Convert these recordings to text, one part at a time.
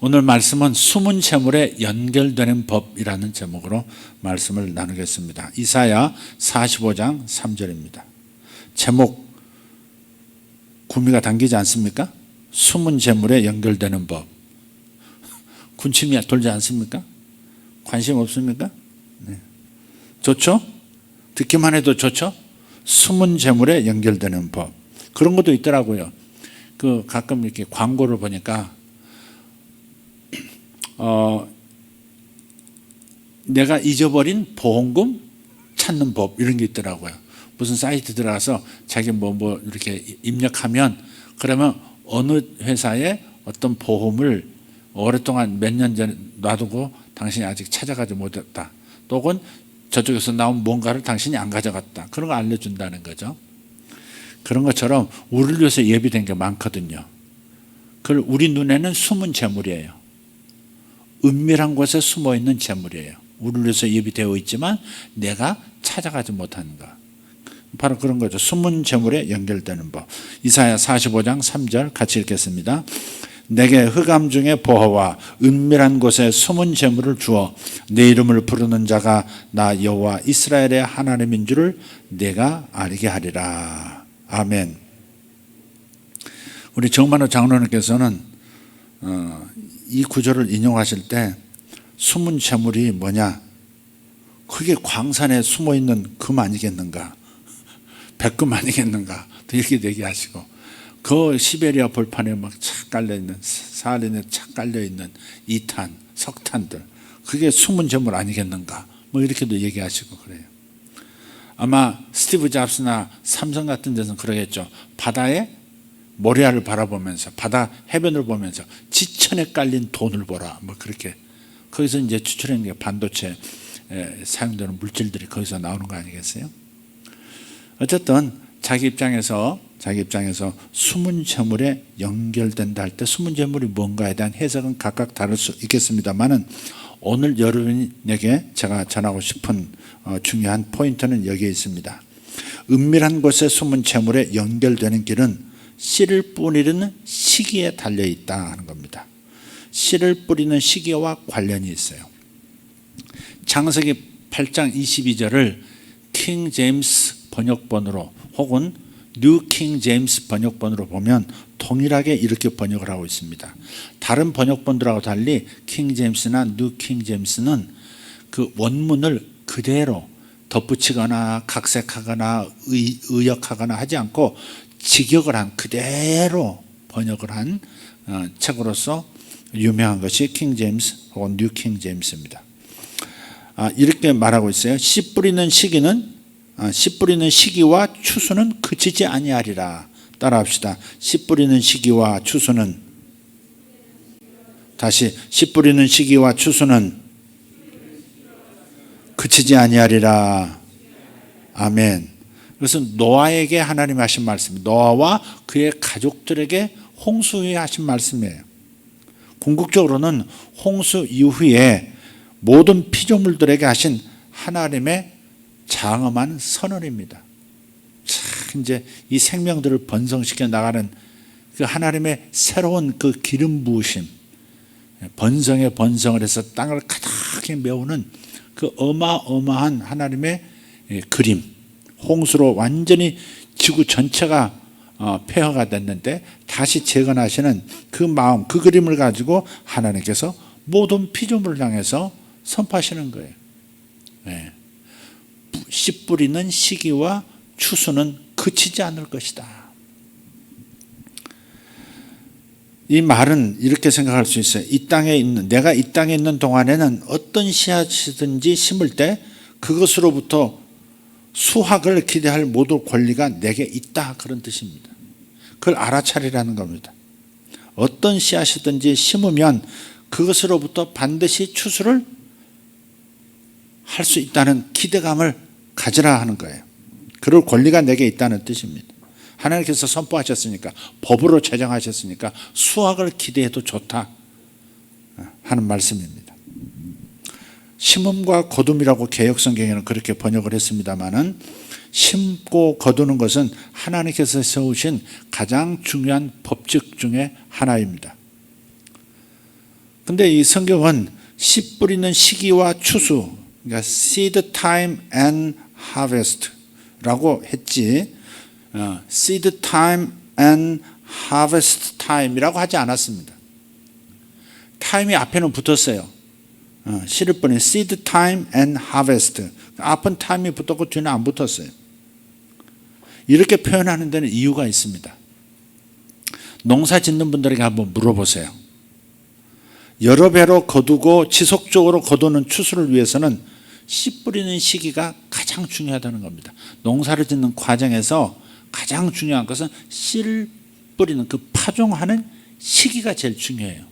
오늘 말씀은 숨은 재물에 연결되는 법이라는 제목으로 말씀을 나누겠습니다. 이사야 45장 3절입니다. 제목 구미가 당기지 않습니까? 숨은 재물에 연결되는 법. 군침이 돌지 않습니까? 관심 없습니까? 네. 좋죠? 듣기만 해도 좋죠? 숨은 재물에 연결되는 법. 그런 것도 있더라고요. 가끔 이렇게 광고를 보니까 내가 잊어버린 보험금 찾는 법 이런 게 있더라고요. 무슨 사이트 들어가서 자기 뭐 이렇게 입력하면 그러면 어느 회사에 어떤 보험을 오랫동안 몇 년 전에 놔두고 당신이 아직 찾아가지 못했다. 또는 저쪽에서 나온 뭔가를 당신이 안 가져갔다. 그런 거 알려준다는 거죠. 그런 것처럼 우리를 위해서 예비된 게 많거든요. 그걸 우리 눈에는 숨은 재물이에요. 은밀한 곳에 숨어있는 재물이에요. 우리를 위해서 예비되어 있지만 내가 찾아가지 못하는 것. 바로 그런 거죠. 숨은 재물에 연결되는 법. 이사야 45장 3절 같이 읽겠습니다. 내게 흑암 중에 보화와 은밀한 곳에 숨은 재물을 주어 내 이름을 부르는 자가 나 여호와 이스라엘의 하나님인 줄을 내가 알게 하리라. 아멘. 우리 정만호 장로님께서는 이 구절을 인용하실 때 숨은 재물이 뭐냐? 그게 광산에 숨어있는 금 아니겠는가? 백금 아니겠는가? 이렇게 얘기하시고 그 시베리아 벌판에 막 착 깔려있는 사하린에 착 깔려있는 이탄, 석탄들 그게 숨은 재물 아니겠는가? 뭐 이렇게도 얘기하시고 그래요. 아마 스티브 잡스나 삼성 같은 데서는 그러겠죠. 바다에 모리아를 바라보면서 바다 해변을 보면서 지천에 깔린 돈을 보라 뭐 그렇게 거기서 이제 추출한 게 반도체에 사용되는 물질들이 거기서 나오는 거 아니겠어요? 어쨌든 자기 입장에서 숨은 재물에 연결된다 할 때 숨은 재물이 뭔가에 대한 해석은 각각 다를 수 있겠습니다만은 오늘 여러분에게 제가 전하고 싶은 중요한 포인트는 여기에 있습니다. 은밀한 곳에 숨은 재물에 연결되는 길은 씨를 뿌리는 시기에 달려있다 하는 겁니다. 씨를 뿌리는 시기와 관련이 있어요. 창세기 8장 22절을 킹 제임스 번역본으로 혹은 뉴 킹 제임스 번역본으로 보면 동일하게 이렇게 번역을 하고 있습니다. 다른 번역본들하고 달리 킹 제임스나 뉴 킹 제임스는 그 원문을 그대로 덧붙이거나 각색하거나 의역하거나 하지 않고 직역을 한 그대로 번역을 한 책으로서 유명한 것이 킹 제임스 혹은 뉴 킹 제임스입니다. 이렇게 말하고 있어요. 씨 뿌리는 시기와 추수는 그치지 아니하리라. 따라합시다. 씨 뿌리는 시기와 추수는 다시 씨 뿌리는 시기와 추수는 그치지 아니하리라. 아멘. 그것은 노아에게 하나님이 하신 말씀, 노아와 그의 가족들에게 홍수 후에 하신 말씀이에요. 궁극적으로는 홍수 이후에 모든 피조물들에게 하신 하나님의 장엄한 선언입니다. 참 이제 이 생명들을 번성시켜 나가는 그 하나님의 새로운 그 기름 부으심, 번성에 번성을 해서 땅을 가득히 메우는 그 어마어마한 하나님의 그림, 홍수로 완전히 지구 전체가 폐허가 됐는데 다시 재건하시는 그 마음, 그 그림을 가지고 하나님께서 모든 피조물을 향해서 선포하시는 거예요. 네. 씨 뿌리는 시기와 추수는 그치지 않을 것이다. 이 말은 이렇게 생각할 수 있어요. 내가 이 땅에 있는 동안에는 어떤 씨앗이든지 심을 때 그것으로부터 수확을 기대할 모든 권리가 내게 있다. 그런 뜻입니다. 그걸 알아차리라는 겁니다. 어떤 씨앗이든지 심으면 그것으로부터 반드시 추수를 할 수 있다는 기대감을 가지라 하는 거예요. 그럴 권리가 내게 있다는 뜻입니다. 하나님께서 선포하셨으니까, 법으로 제정하셨으니까 수확을 기대해도 좋다 하는 말씀입니다. 심음과 거둠이라고 개역성경에는 그렇게 번역을 했습니다마는 심고 거두는 것은 하나님께서 세우신 가장 중요한 법칙 중에 하나입니다. 근데 이 성경은 씨 뿌리는 시기와 추수, 그러니까 seed time and harvest라고 했지, seed time and harvest time이라고 하지 않았습니다. 타임이 앞에는 붙었어요. 씨를 뿌리는 seed time and harvest, 앞은 타임이 붙었고 뒤는 안 붙었어요. 이렇게 표현하는 데는 이유가 있습니다. 농사 짓는 분들에게 한번 물어보세요. 여러 배로 거두고 지속적으로 거두는 추수를 위해서는 씨 뿌리는 시기가 가장 중요하다는 겁니다. 농사를 짓는 과정에서 가장 중요한 것은 씨를 뿌리는 그 파종하는 시기가 제일 중요해요.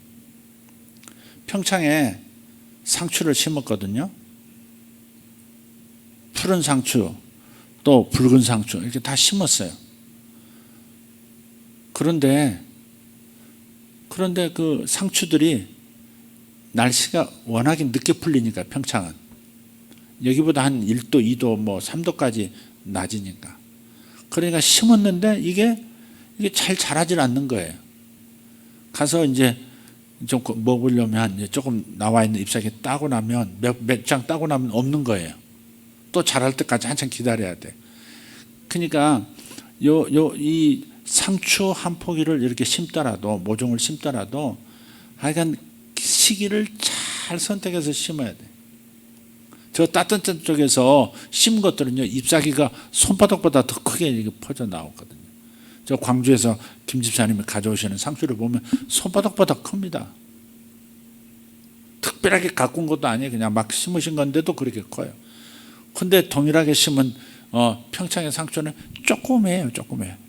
평창에 상추를 심었거든요. 푸른 상추 또 붉은 상추 이렇게 다 심었어요. 그런데 그 상추들이 날씨가 워낙에 늦게 풀리니까, 평창은 여기보다 한 1도, 2도, 뭐 3도까지 낮으니까, 그러니까 심었는데 이게 잘 자라질 않는 거예요. 가서 이제 좀 먹으려면 이제 조금 나와 있는 잎사귀 따고 나면 몇 장 따고 나면 없는 거예요. 또 자랄 때까지 한참 기다려야 돼. 그러니까 이 상추 한 포기를 이렇게 심더라도, 모종을 심더라도 하여간 시기를 잘 선택해서 심어야 돼. 저 따뜻한 쪽에서 심은 것들은요, 잎사귀가 손바닥보다 더 크게 이렇게 퍼져 나오거든요. 저 광주에서 김 집사님이 가져오시는 상추를 보면 손바닥보다 큽니다. 특별하게 가꾼 것도 아니에요. 그냥 막 심으신 건데도 그렇게 커요. 근데 동일하게 심은 평창의 상추는 조그매요.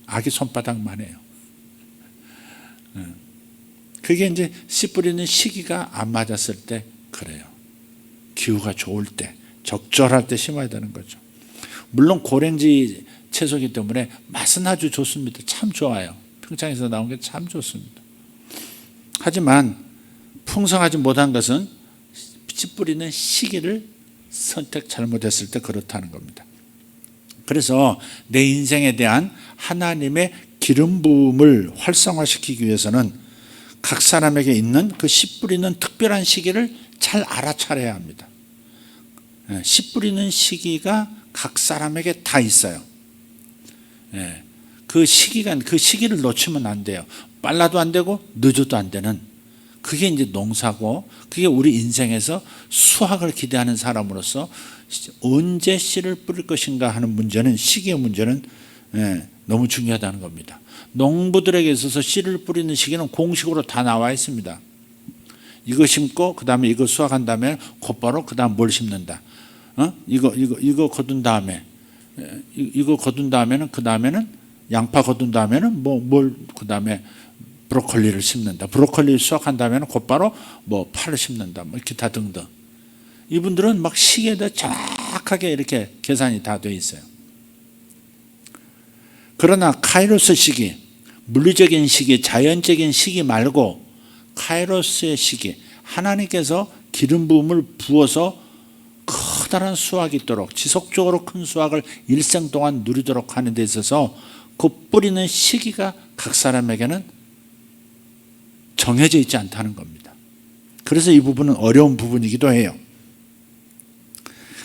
아기 손바닥만 해요. 그게 이제 씨 뿌리는 시기가 안 맞았을 때 그래요. 기후가 좋을 때, 적절할 때 심어야 되는 거죠. 물론 고랭지 채소이기 때문에 맛은 아주 좋습니다. 참 좋아요. 평창에서 나온 게 참 좋습니다. 하지만 풍성하지 못한 것은 씨 뿌리는 시기를 선택 잘못했을 때 그렇다는 겁니다. 그래서 내 인생에 대한 하나님의 기름 부음을 활성화시키기 위해서는 각 사람에게 있는 그 씨 뿌리는 특별한 시기를 잘 알아차려야 합니다. 씨 뿌리는 시기가 각 사람에게 다 있어요. 그 시기를 놓치면 안 돼요. 빨라도 안 되고 늦어도 안 되는, 그게 이제 농사고, 그게 우리 인생에서 수확을 기대하는 사람으로서 언제 씨를 뿌릴 것인가 하는 문제는, 시기의 문제는 너무 중요하다는 겁니다. 농부들에게 있어서 씨를 뿌리는 시기는 공식으로 다 나와 있습니다. 이거 심고 그 다음에 이거 수확한 다음에 곧바로 그 다음 뭘 심는다. 이거 거둔 다음에 이거 거둔 다음에는 그 다음에는 양파 거둔 다음에는 그 다음에 브로콜리를 심는다. 브로콜리 수확한 다음에는 곧바로 파를 심는다. 기타 등등. 이분들은 막 시기에 대해 정확하게 이렇게 계산이 다 되어 있어요. 그러나 카이로스 시기, 물리적인 시기, 자연적인 시기 말고 카이로스의 시기, 하나님께서 기름 부음을 부어서 커다란 수확이 있도록, 지속적으로 큰 수확을 일생 동안 누리도록 하는 데 있어서 그 뿌리는 시기가 각 사람에게는 정해져 있지 않다는 겁니다. 그래서 이 부분은 어려운 부분이기도 해요.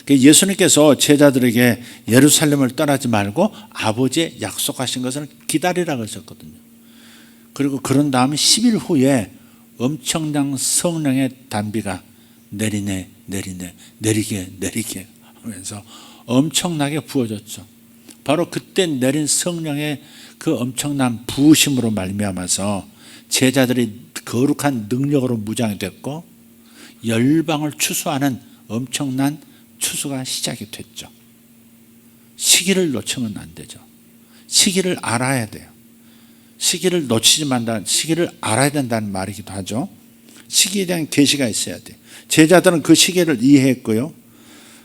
예수님께서 제자들에게 예루살렘을 떠나지 말고 아버지의 약속하신 것을 기다리라고 하셨거든요. 그리고 그런 다음에 10일 후에 엄청난 성령의 단비가 내리게 하면서 엄청나게 부어졌죠. 바로 그때 내린 성령의 그 엄청난 부으심으로 말미암아서 제자들이 거룩한 능력으로 무장이 됐고 열방을 추수하는 엄청난 추수가 시작이 됐죠. 시기를 놓치면 안 되죠. 시기를 알아야 돼요. 시기를 놓치지 말다, 시기를 알아야 된다는 말이기도 하죠. 시기에 대한 계시가 있어야 돼요. 제자들은 그 시기를 이해했고요,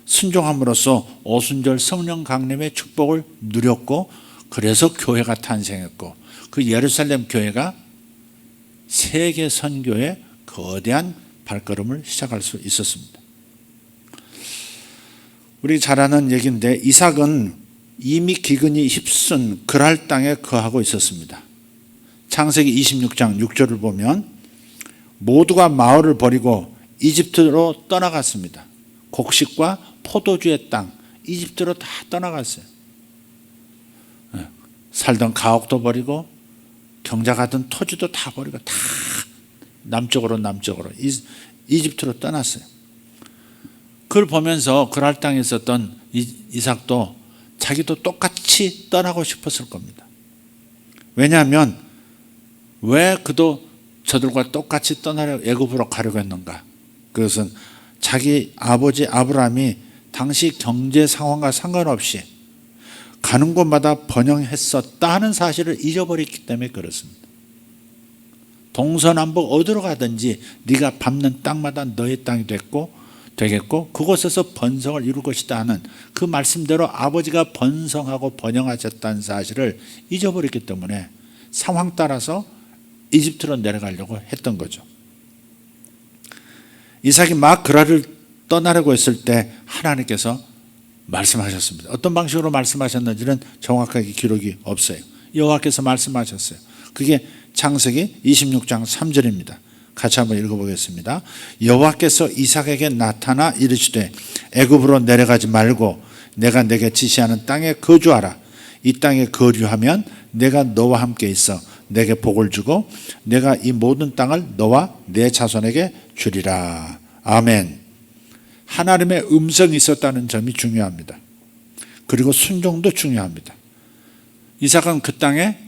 순종함으로써 오순절 성령 강림의 축복을 누렸고, 그래서 교회가 탄생했고, 그 예루살렘 교회가 세계 선교의 거대한 발걸음을 시작할 수 있었습니다. 우리 잘 아는 얘기인데, 이삭은 이미 기근이 휩쓴 그랄 땅에 거하고 있었습니다. 창세기 26장 6절을 보면 모두가 마을을 버리고 이집트로 떠나갔습니다. 곡식과 포도주의 땅, 이집트로 다 떠나갔어요. 살던 가옥도 버리고 경작하던 토지도 다 버리고 다 남쪽으로 이집트로 떠났어요. 그걸 보면서 그랄 땅에 있었던 이삭도 자기도 똑같이 떠나고 싶었을 겁니다. 왜냐하면 왜 그도 저들과 똑같이 애굽으로 가려고 했는가? 그것은 자기 아버지 아브라함이 당시 경제 상황과 상관없이 가는 곳마다 번영했었다 하는 사실을 잊어버렸기 때문에 그렇습니다. 동서남북 어디로 가든지 네가 밟는 땅마다 너의 땅이 되겠고 그곳에서 번성을 이룰 것이다 하는 그 말씀대로 아버지가 번성하고 번영하셨다는 사실을 잊어버렸기 때문에 상황 따라서 이집트로 내려가려고 했던 거죠. 이삭이 막 그랄을 떠나려고 했을 때 하나님께서 말씀하셨습니다. 어떤 방식으로 말씀하셨는지는 정확하게 기록이 없어요. 여호와께서 말씀하셨어요. 그게 창세기 26장 3절입니다. 같이 한번 읽어보겠습니다. 여호와께서 이삭에게 나타나 이르시되 애굽으로 내려가지 말고 내가 내게 지시하는 땅에 거주하라. 이 땅에 거주하면 내가 너와 함께 있어 내게 복을 주고 내가 이 모든 땅을 너와 내 자손에게 주리라. 아멘. 하나님의 음성이 있었다는 점이 중요합니다. 그리고 순종도 중요합니다. 이삭은 그 땅에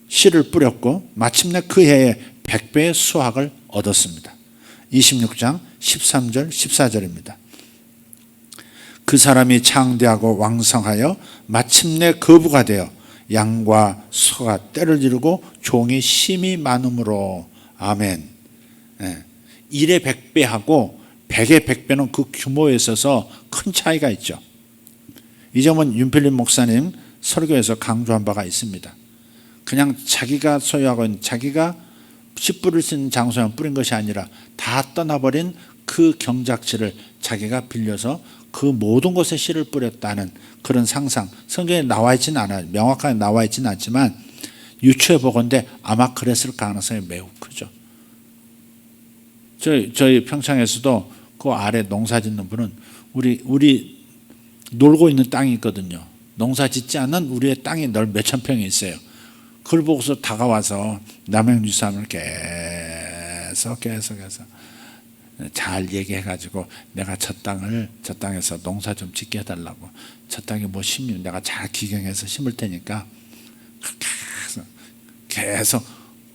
씨를 뿌렸고 마침내 그 해에 100배의 수확을 얻었습니다. 26장 13절 14절입니다. 그 사람이 창대하고 왕성하여 마침내 거부가 되어 양과 소가 떼를 이루고 종이 심히 많으므로. 아멘. 1의 100배하고 100의 100배는 그 규모에 있어서 큰 차이가 있죠. 이 점은 윤필립 목사님 설교에서 강조한 바가 있습니다. 그냥 자기가 소유하고 있는 자기가 씨 뿌릴 수 있는 장소에만 뿌린 것이 아니라 다 떠나버린 그 경작지를 자기가 빌려서 그 모든 곳에 씨를 뿌렸다는 그런 상상, 성경에 나와 있지는 않아요. 명확하게 나와 있지는 않지만 유추해 보건대 아마 그랬을 가능성이 매우 크죠. 저희 평창에서도 그 아래 농사 짓는 분은 우리 놀고 있는 땅이 있거든요. 농사 짓지 않은 우리의 땅이 몇천 평이 있어요. 그걸 보고서 다가와서 남양주사람을 계속 잘 얘기해가지고 내가 저 땅에서 농사 좀 짓게 해달라고, 저 땅에 뭐 심으면 내가 잘 기경해서 심을 테니까 계속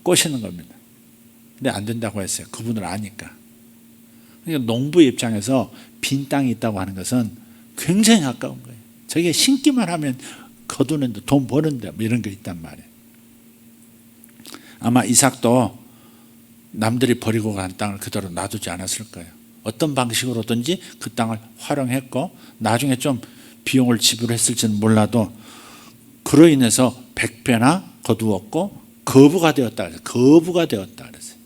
꼬시는 겁니다. 근데 안 된다고 했어요. 그분을 아니까. 그러니까 농부의 입장에서 빈 땅이 있다고 하는 것은 굉장히 아까운 거예요. 저게 심기만 하면 거두는데 돈 버는데 뭐 이런 게 있단 말이에요. 아마 이삭도 남들이 버리고 간 땅을 그대로 놔두지 않았을 거예요. 어떤 방식으로든지 그 땅을 활용했고 나중에 좀 비용을 지불했을지는 몰라도 그로 인해서 100배나 거두었고 거부가 되었다. 거부가 되었다 그랬어요.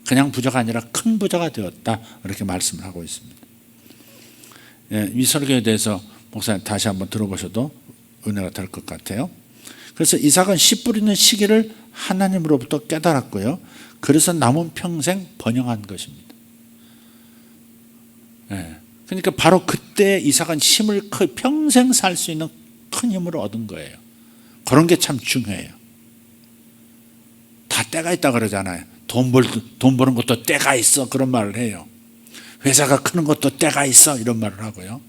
그냥 부자가 아니라 큰 부자가 되었다. 이렇게 말씀을 하고 있습니다. 이 설교에 대해서 목사님 다시 한번 들어보셔도 은혜가 될 것 같아요. 그래서 이삭은 씨 뿌리는 시기를 하나님으로부터 깨달았고요. 그래서 남은 평생 번영한 것입니다. 그러니까 바로 그때 이삭은 힘을 평생 살 수 있는 큰 힘을 얻은 거예요. 그런 게 참 중요해요. 다 때가 있다 그러잖아요. 돈 버는 것도 때가 있어 그런 말을 해요. 회사가 크는 것도 때가 있어 이런 말을 하고요.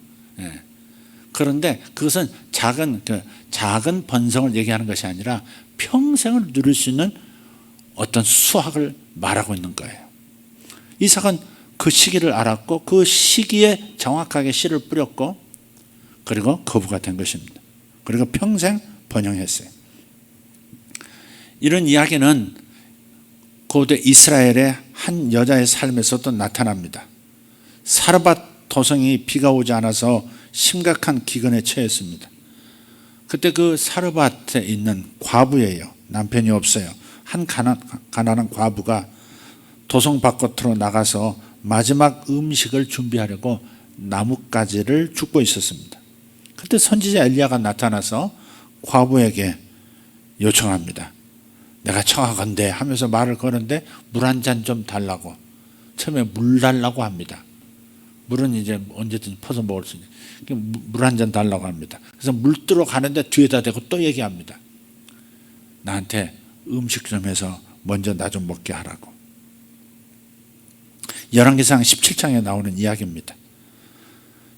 그런데 그것은 작은 번성을 얘기하는 것이 아니라 평생을 누릴 수 있는 어떤 수확을 말하고 있는 거예요. 이삭은 그 시기를 알았고 그 시기에 정확하게 씨를 뿌렸고 그리고 거부가 된 것입니다. 그리고 평생 번영했어요. 이런 이야기는 고대 이스라엘의 한 여자의 삶에서도 나타납니다. 사르밧 도성이 비가 오지 않아서 심각한 기근에 처했습니다. 그때 그 사르밧에 있는 과부예요. 남편이 없어요. 한 가난한 과부가 도성 바깥으로 나가서 마지막 음식을 준비하려고 나뭇가지를 줍고 있었습니다. 그때 선지자 엘리야가 나타나서 과부에게 요청합니다. 내가 청하건대 하면서 말을 거는데 물 한 잔 좀 달라고. 처음에 물 달라고 합니다. 물은 이제 언제든지 퍼서 먹을 수 있는. 물 한 잔 달라고 합니다. 그래서 물 뜨러 가는데 뒤에다 대고 또 얘기합니다. 나한테 음식 좀 해서 먼저 나 좀 먹게 하라고. 열왕기상 17장에 나오는 이야기입니다.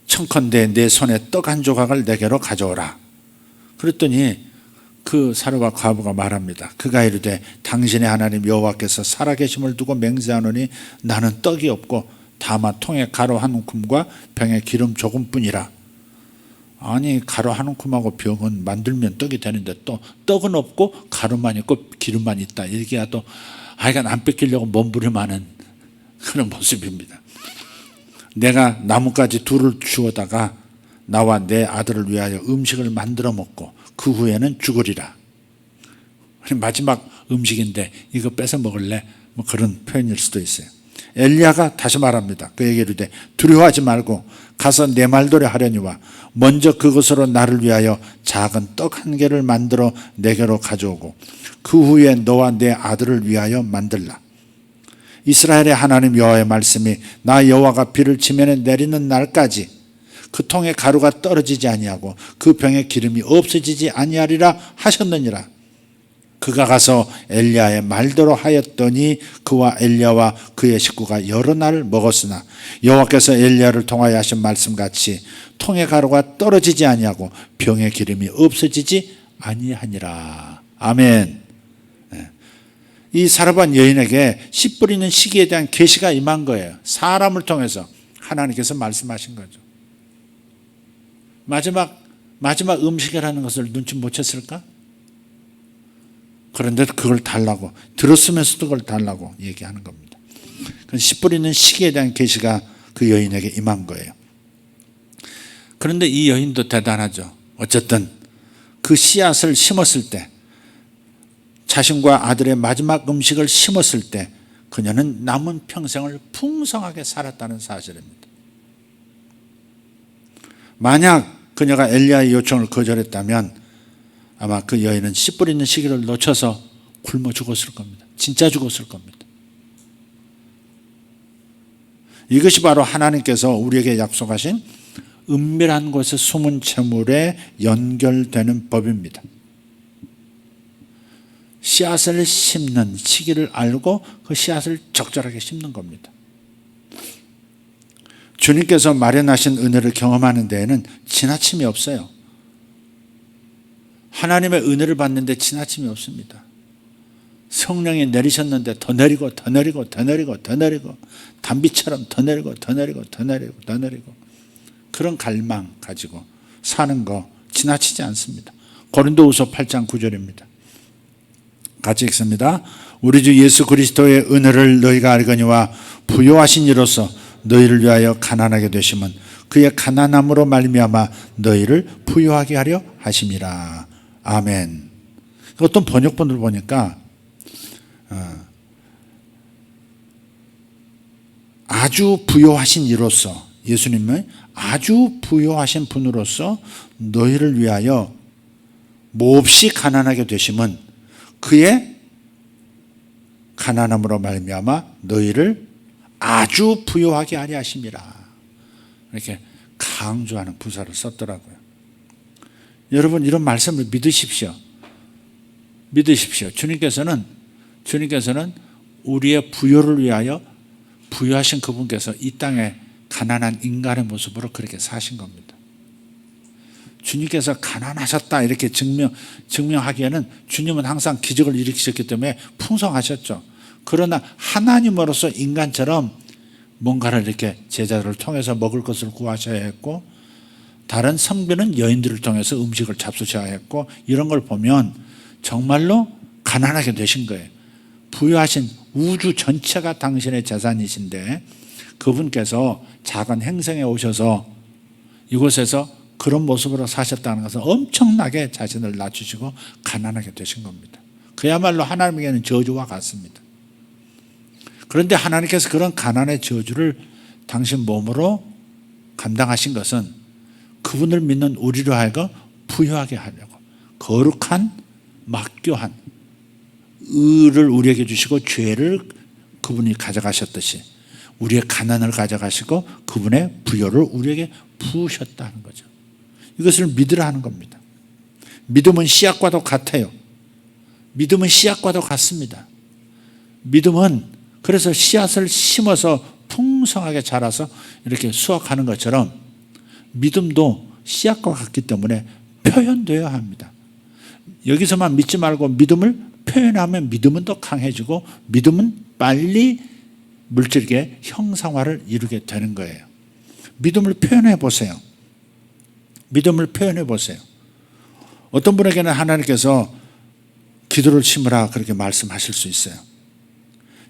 청컨대 내 손에 떡 한 조각을 내게로 가져오라. 그랬더니 그 사르밧 과부가 말합니다. 그가 이르되 당신의 하나님 여호와께서 살아계심을 두고 맹세하노니 나는 떡이 없고 다만 통에 가루 한 움큼과 병에 기름 조금뿐이라. 아니 가루 한 움큼하고 병은 만들면 떡이 되는데 또 떡은 없고 가루만 있고 기름만 있다. 이게 또 하여간 안 뺏기려고 몸부림하는 그런 모습입니다. 내가 나뭇가지 둘을 주워다가 나와 내 아들을 위하여 음식을 만들어 먹고 그 후에는 죽으리라. 마지막 음식인데 이거 뺏어 먹을래? 뭐 그런 표현일 수도 있어요. 엘리야가 다시 말합니다. 그에게 이르되 두려워하지 말고 가서 내 말대로 하려니와 먼저 그것으로 나를 위하여 작은 떡 한 개를 만들어 내게로 가져오고 그 후에 너와 내 아들을 위하여 만들라. 이스라엘의 하나님 여호와의 말씀이 나 여호와가 비를 지면에 내리는 날까지 그 통에 가루가 떨어지지 아니하고 그 병에 기름이 없어지지 아니하리라 하셨느니라. 그가 가서 엘리야의 말대로 하였더니 그와 엘리야와 그의 식구가 여러 날 먹었으나 여호와께서 엘리야를 통하여 하신 말씀같이 통에 가루가 떨어지지 아니하고 병에 기름이 없어지지 아니하니라. 아멘. 이 사르밧 여인에게 씨 뿌리는 시기에 대한 계시가 임한 거예요. 사람을 통해서 하나님께서 말씀하신 거죠. 마지막 음식이라는 것을 눈치 못 챘을까? 그런데 그걸 달라고, 들었으면서도 그걸 달라고 얘기하는 겁니다. 씨 뿌리는 시기에 대한 계시가 그 여인에게 임한 거예요. 그런데 이 여인도 대단하죠. 어쨌든 그 씨앗을 심었을 때, 자신과 아들의 마지막 음식을 심었을 때 그녀는 남은 평생을 풍성하게 살았다는 사실입니다. 만약 그녀가 엘리야의 요청을 거절했다면 아마 그 여인은 씨 뿌리는 시기를 놓쳐서 굶어 죽었을 겁니다. 진짜 죽었을 겁니다. 이것이 바로 하나님께서 우리에게 약속하신 은밀한 곳에 숨은 재물에 연결되는 법입니다. 씨앗을 심는 시기를 알고 그 씨앗을 적절하게 심는 겁니다. 주님께서 마련하신 은혜를 경험하는 데에는 지나침이 없어요. 하나님의 은혜를 받는데 지나침이 없습니다. 성령이 내리셨는데 더 내리고 더 내리고 더 내리고 더 내리고 단비처럼 더 내리고 더 내리고 더 내리고 더 내리고 그런 갈망 가지고 사는 거 지나치지 않습니다. 고린도후서 8장 9절입니다. 같이 읽습니다. 우리 주 예수 그리스도의 은혜를 너희가 알거니와 부요하신 이로써 너희를 위하여 가난하게 되심은 그의 가난함으로 말미암아 너희를 부요하게 하려 하심이라. 아멘. 어떤 번역본을 보니까 아주 부요하신 이로써, 예수님은 아주 부요하신 분으로서 너희를 위하여 몹시 가난하게 되심은 그의 가난함으로 말미암아 너희를 아주 부요하게 하려 하심이라. 이렇게 강조하는 부사를 썼더라고요. 여러분 이런 말씀을 믿으십시오. 믿으십시오. 주님께서는 우리의 부요를 위하여 부요하신 그분께서 이 땅에 가난한 인간의 모습으로 그렇게 사신 겁니다. 주님께서 가난하셨다 이렇게 증명하기에는 주님은 항상 기적을 일으키셨기 때문에 풍성하셨죠. 그러나 하나님으로서 인간처럼 뭔가를 이렇게 제자들을 통해서 먹을 것을 구하셔야 했고 다른 성비는 여인들을 통해서 음식을 잡수셔야 했고 이런 걸 보면 정말로 가난하게 되신 거예요. 부유하신 우주 전체가 당신의 재산이신데 그분께서 작은 행성에 오셔서 이곳에서 그런 모습으로 사셨다는 것은 엄청나게 자신을 낮추시고 가난하게 되신 겁니다. 그야말로 하나님에게는 저주와 같습니다. 그런데 하나님께서 그런 가난의 저주를 당신 몸으로 감당하신 것은 그분을 믿는 우리로 하여금 부유하게 하려고 거룩한, 막교한, 의를 우리에게 주시고 죄를 그분이 가져가셨듯이 우리의 가난을 가져가시고 그분의 부요를 우리에게 부으셨다는 거죠. 이것을 믿으라 하는 겁니다. 믿음은 씨앗과도 같아요. 믿음은 씨앗과도 같습니다. 믿음은 그래서 씨앗을 심어서 풍성하게 자라서 이렇게 수확하는 것처럼 믿음도 씨앗과 같기 때문에 표현되어야 합니다. 여기서만 믿지 말고 믿음을 표현하면 믿음은 더 강해지고 믿음은 빨리 물질계 형상화를 이루게 되는 거예요. 믿음을 표현해 보세요. 믿음을 표현해 보세요. 어떤 분에게는 하나님께서 기도를 심으라 그렇게 말씀하실 수 있어요.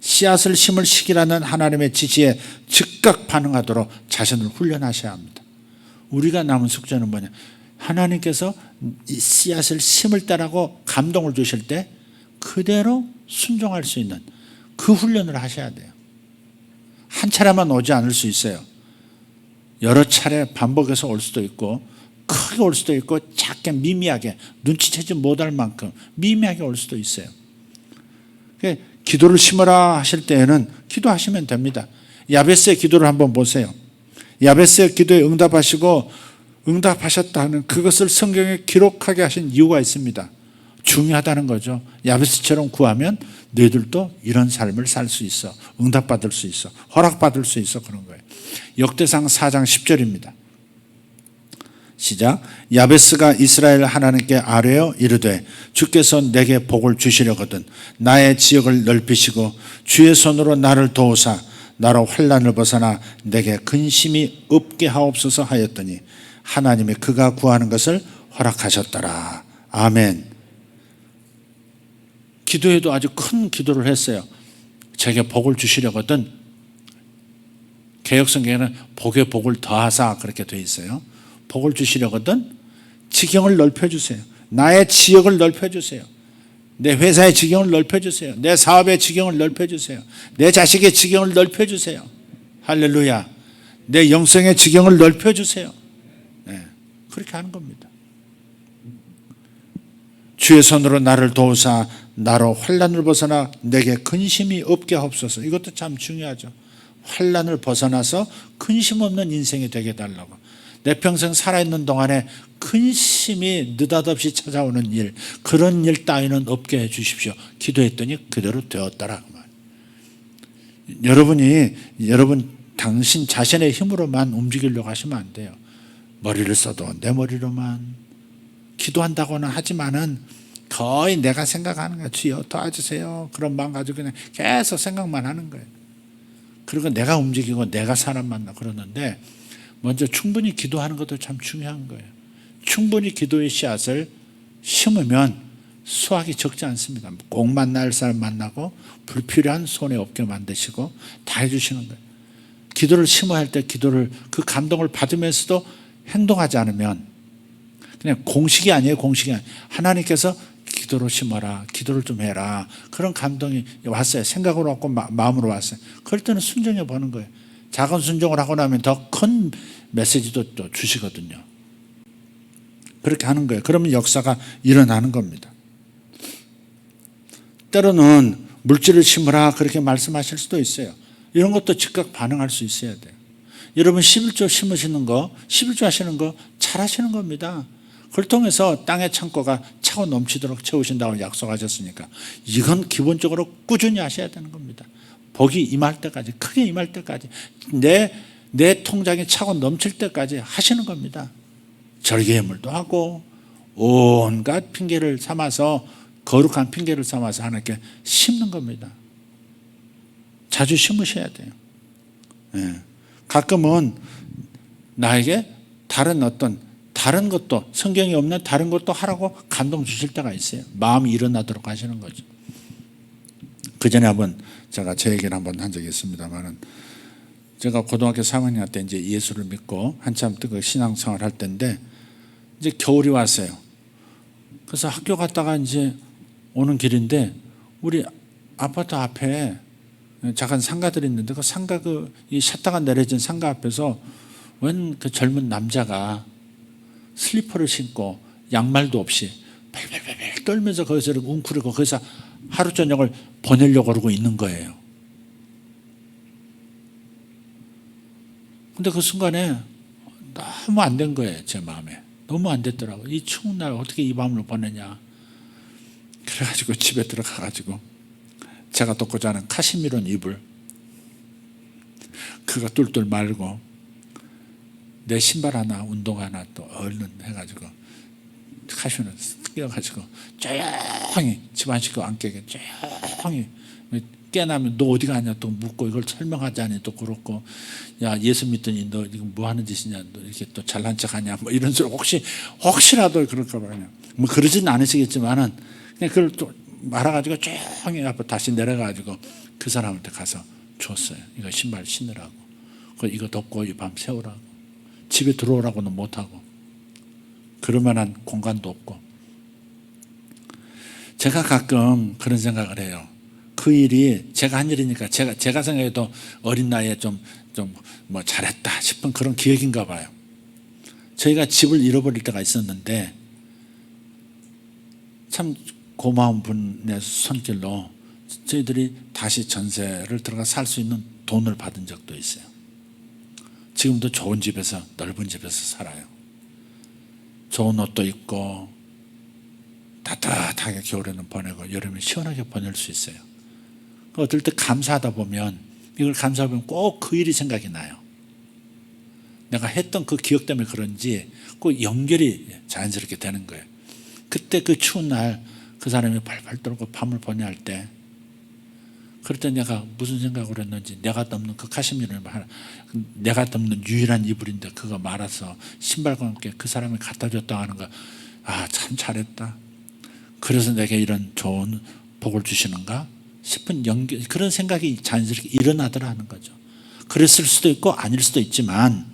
씨앗을 심을 시기라는 하나님의 지시에 즉각 반응하도록 자신을 훈련하셔야 합니다. 우리가 남은 숙제는 뭐냐? 하나님께서 이 씨앗을 심을 때라고 감동을 주실 때 그대로 순종할 수 있는 그 훈련을 하셔야 돼요. 한 차례만 오지 않을 수 있어요. 여러 차례 반복해서 올 수도 있고 크게 올 수도 있고 작게 미미하게 눈치채지 못할 만큼 미미하게 올 수도 있어요. 기도를 심으라 하실 때에는 기도하시면 됩니다. 야베스의 기도를 한번 보세요. 야베스의 기도에 응답하시고 응답하셨다는 그것을 성경에 기록하게 하신 이유가 있습니다. 중요하다는 거죠. 야베스처럼 구하면 너희들도 이런 삶을 살 수 있어. 응답받을 수 있어. 허락받을 수 있어. 그런 거예요. 역대상 4장 10절입니다. 시작. 야베스가 이스라엘 하나님께 아뢰어 이르되 주께서 내게 복을 주시려거든 나의 지역을 넓히시고 주의 손으로 나를 도우사 나로 환난을 벗어나 내게 근심이 없게 하옵소서 하였더니 하나님이 그가 구하는 것을 허락하셨더라. 아멘. 기도에도 아주 큰 기도를 했어요. 제게 복을 주시려거든. 개역성경에는 복에 복을 더하사 그렇게 되어 있어요. 복을 주시려거든 지경을 넓혀주세요. 나의 지역을 넓혀주세요. 내 회사의 지경을 넓혀주세요. 내 사업의 지경을 넓혀주세요. 내 자식의 지경을 넓혀주세요. 할렐루야. 내 영성의 지경을 넓혀주세요. 네, 그렇게 하는 겁니다. 주의 손으로 나를 도우사 나로 환난을 벗어나 내게 근심이 없게 하옵소서. 이것도 참 중요하죠. 환난을 벗어나서 근심 없는 인생이 되게 해달라고. 내 평생 살아있는 동안에 근심이 느닷없이 찾아오는 일, 그런 일 따위는 없게 해 주십시오. 기도했더니 그대로 되었더라. 여러분 당신 자신의 힘으로만 움직이려고 하시면 안 돼요. 머리를 써도 내 머리로만 기도한다고는 하지만은 거의 내가 생각하는 거야. 주여 도와주세요. 그런 마음 가지고 그냥 계속 생각만 하는 거예요. 그리고 내가 움직이고 내가 사람 만나 그러는데 먼저 충분히 기도하는 것도 참 중요한 거예요. 충분히 기도의 씨앗을 심으면 수확이 적지 않습니다. 꼭 만날 사람 만나고 불필요한 손해 없게 만드시고 다 해주시는 거예요. 기도를 심어야 할 때 기도를 그 감동을 받으면서도 행동하지 않으면 그냥 공식이 아니에요. 공식이 아니에요. 하나님께서 기도로 심어라. 기도를 좀 해라. 그런 감동이 왔어요. 생각으로 왔고 마음으로 왔어요. 그럴 때는 순종해 보는 거예요. 작은 순종을 하고 나면 더 큰 메시지도 또 주시거든요. 그렇게 하는 거예요. 그러면 역사가 일어나는 겁니다. 때로는 물질을 심으라 그렇게 말씀하실 수도 있어요. 이런 것도 즉각 반응할 수 있어야 돼요. 여러분 11조 심으시는 거, 11조 하시는 거 잘하시는 겁니다. 그걸 통해서 땅의 창고가 차고 넘치도록 채우신다고 약속하셨으니까 이건 기본적으로 꾸준히 하셔야 되는 겁니다. 복이 임할 때까지, 크게 임할 때까지, 내 통장이 차고 넘칠 때까지 하시는 겁니다. 절개예물도 하고 온갖 핑계를 삼아서, 거룩한 핑계를 삼아서 하나님께 심는 겁니다. 자주 심으셔야 돼요. 네. 가끔은 나에게 다른 것도, 성경이 없는 다른 것도 하라고 감동 주실 때가 있어요. 마음이 일어나도록 하시는 거죠. 그 전에 한번 제가 제 얘기를 한번 한 적이 있습니다만은, 제가 고등학교 3학년 때 이제 예수를 믿고 한참 그 신앙생활 할 때인데, 이제 겨울이 왔어요. 그래서 학교 갔다가 이제 오는 길인데, 우리 아파트 앞에 작은 상가들이 있는데, 그 상가 이 샷다가 내려진 상가 앞에서 웬 그 젊은 남자가 슬리퍼를 신고 양말도 없이 벨벨벨 떨면서 거기서 웅크리고 거기서 하루 저녁을 보내려고 그러고 있는 거예요. 근데 그 순간에 너무 안 된 거예요. 제 마음에 너무 안 됐더라고요. 이 추운 날 어떻게 이 밤을 보내냐. 그래가지고 집에 들어가가지고 제가 덮고자 하는 카시미론 이불 그거 뚫뚫 말고 내 신발 하나 운동 하나 또 얼른 해가지고 카시미론 끼워가지고 조용히 집안 식구 안 깨게 조용히 깨나면 너 어디 가냐 또 묻고 이걸 설명하자니 또 그렇고 야 예수 믿더니 너 이거 뭐 하는 짓이냐 너 이렇게 또 잘난 척하냐 뭐 이런 소리 혹시라도 그럴까 봐 그냥 뭐 그러진 않으시겠지만은 그냥 그걸 또 말아가지고 조용히 앞으로 다시 내려가지고 그 사람한테 가서 줬어요. 이거 신발 신으라고 이거 덮고 이 밤 세우라고 집에 들어오라고는 못하고 그럴 만한 공간도 없고 제가 가끔 그런 생각을 해요. 그 일이 제가 한 일이니까 제가 생각해도 어린 나이에 좀 뭐 잘했다 싶은 그런 기억인가 봐요. 저희가 집을 잃어버릴 때가 있었는데 참 고마운 분의 손길로 저희들이 다시 전세를 들어가 살 수 있는 돈을 받은 적도 있어요. 지금도 좋은 집에서 넓은 집에서 살아요. 좋은 옷도 입고 따뜻하게 겨울에는 보내고 여름에 시원하게 보낼 수 있어요. 어떨 때 감사하다 보면 이걸 감사하면 꼭 그 일이 생각이 나요. 내가 했던 그 기억 때문에 그런지 꼭 연결이 자연스럽게 되는 거예요. 그때 그 추운 날 그 사람이 발발 떨고 밤을 보내할 때 그럴 때 내가 무슨 생각을 했는지 내가 덮는 그 카시미를 내가 덮는 유일한 이불인데 그거 말아서 신발과 함께 그 사람이 갖다 줬다 하는 거 아, 참 잘했다. 그래서 내게 이런 좋은 복을 주시는가 싶은 연결 그런 생각이 자연스럽게 일어나더라 하는 거죠. 그랬을 수도 있고 아닐 수도 있지만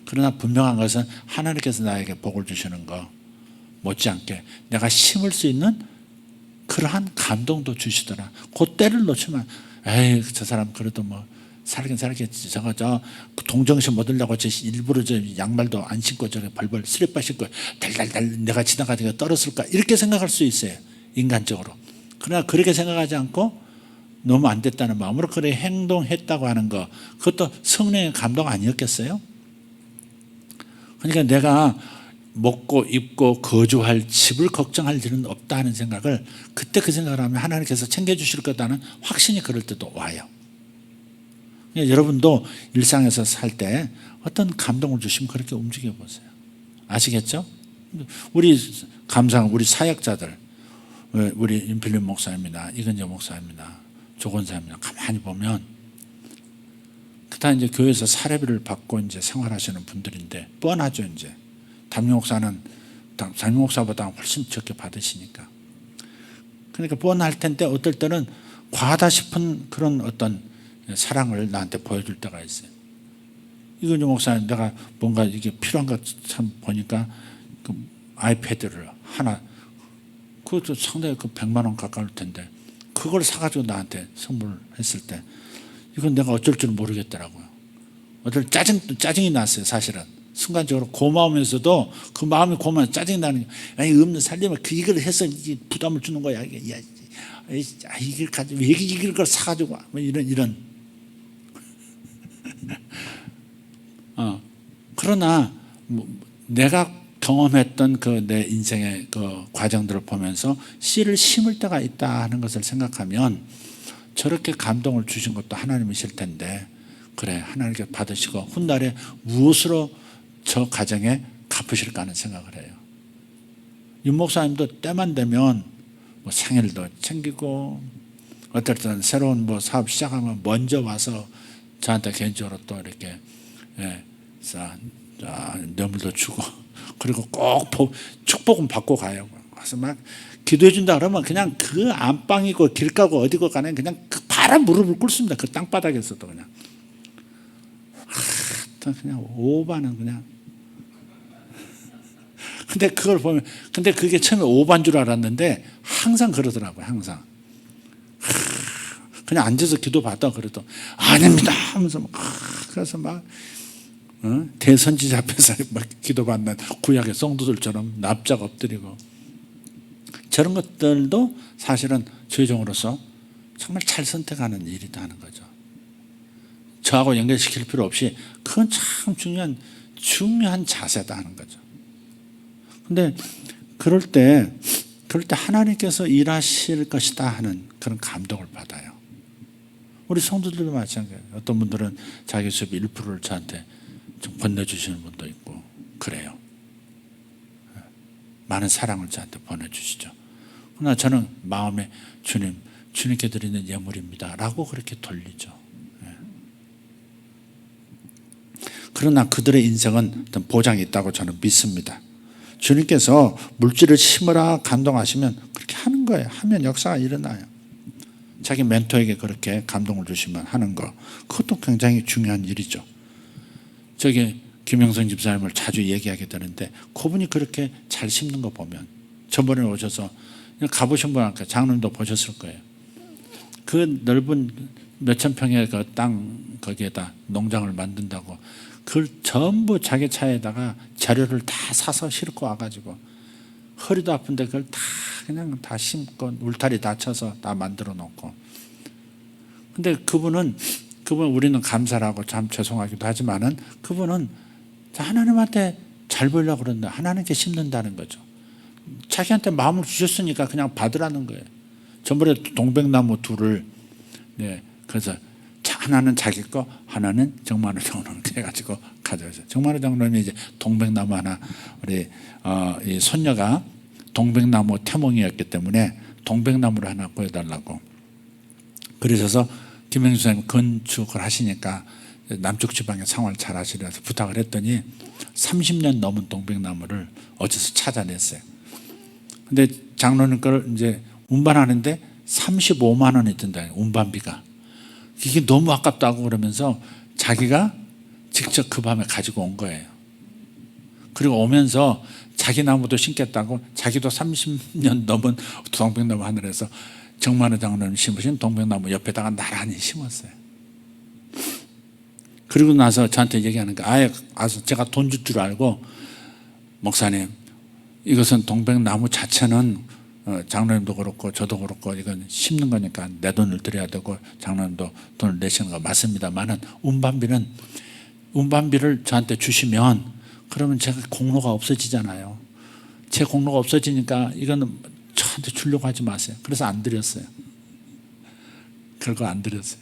그러나 분명한 것은 하나님께서 나에게 복을 주시는 거 못지않게 내가 심을 수 있는 그러한 감동도 주시더라. 그 때를 놓치면 에이 저 사람 그래도 뭐 살긴 살겠지. 저 동정심 얻으려고 저 일부러 저 양말도 안 신고 저기 벌벌 슬리퍼 신고 달달달 내가 지나가다가 떨었을까 이렇게 생각할 수 있어요. 인간적으로. 그러나 그렇게 생각하지 않고 너무 안 됐다는 마음으로 그렇게 행동했다고 하는 거 그것도 성령의 감동 아니었겠어요? 그러니까 내가 먹고 입고 거주할 집을 걱정할 일은 없다 하는 생각을 그때 그 생각을 하면 하나님께서 챙겨주실 거다는 확신이 그럴 때도 와요. 그러니까 여러분도 일상에서 살 때 어떤 감동을 주시면 그렇게 움직여 보세요. 아시겠죠? 우리 감상 우리 사역자들 우리 임필림 목사입니다. 이근재 목사입니다. 조건사입니다. 가만히 보면 그다 이제 교회에서 사례비를 받고 이제 생활하시는 분들인데 뻔하죠 이제. 담임 목사보다 훨씬 적게 받으시니까. 그러니까 뻔할 텐데 어떨 때는 과하다 싶은 그런 어떤 사랑을 나한테 보여줄 때가 있어요. 이근재 목사님 내가 뭔가 이게 필요한가 참 보니까 그 아이패드를 하나 그것도 상당히 그 100만 원 가까울 텐데 그걸 사가지고 나한테 선물했을 때 이건 내가 어쩔 줄 모르겠더라고요. 어떨 짜증이 났어요 사실은. 순간적으로 고마우면서도 그 마음이 고마워 짜증이 나는 아니 없는 살림을 그 이걸 해서 부담을 주는 거야. 이걸 가지고 왜 이걸 걸 사가지고 와. 뭐 이런 그러나 뭐 내가 경험했던 그 내 인생의 그 과정들을 보면서 씨를 심을 때가 있다 하는 것을 생각하면 저렇게 감동을 주신 것도 하나님이실 텐데 그래 하나님께 받으시고 훗날에 무엇으로 저 가정에 갚으실까 하는 생각을 해요. 윤 목사님도 때만 되면 뭐 생일도 챙기고 어떨 때는 새로운 뭐 사업 시작하면 먼저 와서 저한테 개인적으로 또 이렇게 뇌물도 주고 그리고 꼭 축복은 받고 가요. 그래서 막 기도해 준다 그러면 그냥 그 안방이고 길 가고 어디고 가는 그냥 그 바람 무릎을 꿇습니다. 그 땅바닥에서도 그냥 오바는 그냥. 근데 그걸 보면 근데 그게 처음에 오바인 줄 알았는데 항상 그러더라고요. 항상 그냥 앉아서 기도 받다 그래도 아닙니다 하면서 막 그래서 막 대선지자 앞에서 막 기도 받는 구약의 성도들처럼 납작 엎드리고 저런 것들도 사실은 제종으로서 정말 잘 선택하는 일이다 하는 거죠. 저하고 연결시킬 필요 없이 그건 참 중요한 자세다 하는 거죠. 근데 그럴 때 하나님께서 일하실 것이다 하는 그런 감동을 받아요. 우리 성도들도 마찬가지예요. 어떤 분들은 자기 수입 1%를 저한테 좀 건네주시는 분도 있고 그래요. 많은 사랑을 저한테 보내주시죠. 그러나 저는 마음에 주님께 드리는 예물입니다 라고 그렇게 돌리죠. 그러나 그들의 인생은 어떤 보장이 있다고 저는 믿습니다. 주님께서 물질을 심으라 감동하시면 그렇게 하는 거예요. 하면 역사가 일어나요. 자기 멘토에게 그렇게 감동을 주시면 하는 거, 그것도 굉장히 중요한 일이죠. 김영선 집사님을 자주 얘기하게 되는데 그분이 그렇게 잘 심는 거 보면, 저번에 오셔서 가보신 분 아까 장로님도 보셨을 거예요. 그 넓은 몇천 평의 그 땅 거기에다 농장을 만든다고 그걸 전부 자기 차에다가 재료를 다 사서 싣고 와가지고 허리도 아픈데 그걸 그냥 다 심고 울타리 다 쳐서 다 만들어 놓고. 근데 그분 우리는 감사를 하고 참 죄송하기도 하지만은 그분은 하나님한테 잘 보이려고 그런다. 하나님께 심는다는 거죠. 자기한테 마음을 주셨으니까 그냥 받으라는 거예요. 전번에 동백나무 둘을, 그래서 하나는 자기 거, 하나는 정만호 장로님 해가지고 가져오죠. 정만호 장로님이 이제 동백나무 하나, 우리 이 손녀가 동백나무 태몽이었기 때문에 동백나무를 하나 구해달라고. 그러셔서 김영수 선생님 건축을 하시니까 남쪽 지방에 상황을 잘 하시려서 부탁을 했더니 30년 넘은 동백나무를 어디서 찾아냈어요. 근데 장로님 걸 이제 운반하는데 35만 원이 든다. 운반비가. 이게 너무 아깝다고 그러면서 자기가 직접 그 밤에 가지고 온 거예요. 그리고 오면서 자기 나무도 심겠다고 자기도 30년 넘은 동백나무 하늘에서 정만호 장로님 심으신 동백나무 옆에다가 나란히 심었어요. 그리고 나서 저한테 얘기하는 거, 아예 제가 돈 줄 줄 알고, 목사님 이것은 동백나무 자체는 장로님도 그렇고 저도 그렇고 이건 심는 거니까 내 돈을 드려야 되고 장로님도 돈을 내시는 거 맞습니다만은 운반비를 저한테 주시면 그러면 제가 공로가 없어지잖아요. 제 공로가 없어지니까 이거는 저한테 주려고 하지 마세요. 그래서 안 드렸어요. 결국 안 드렸어요.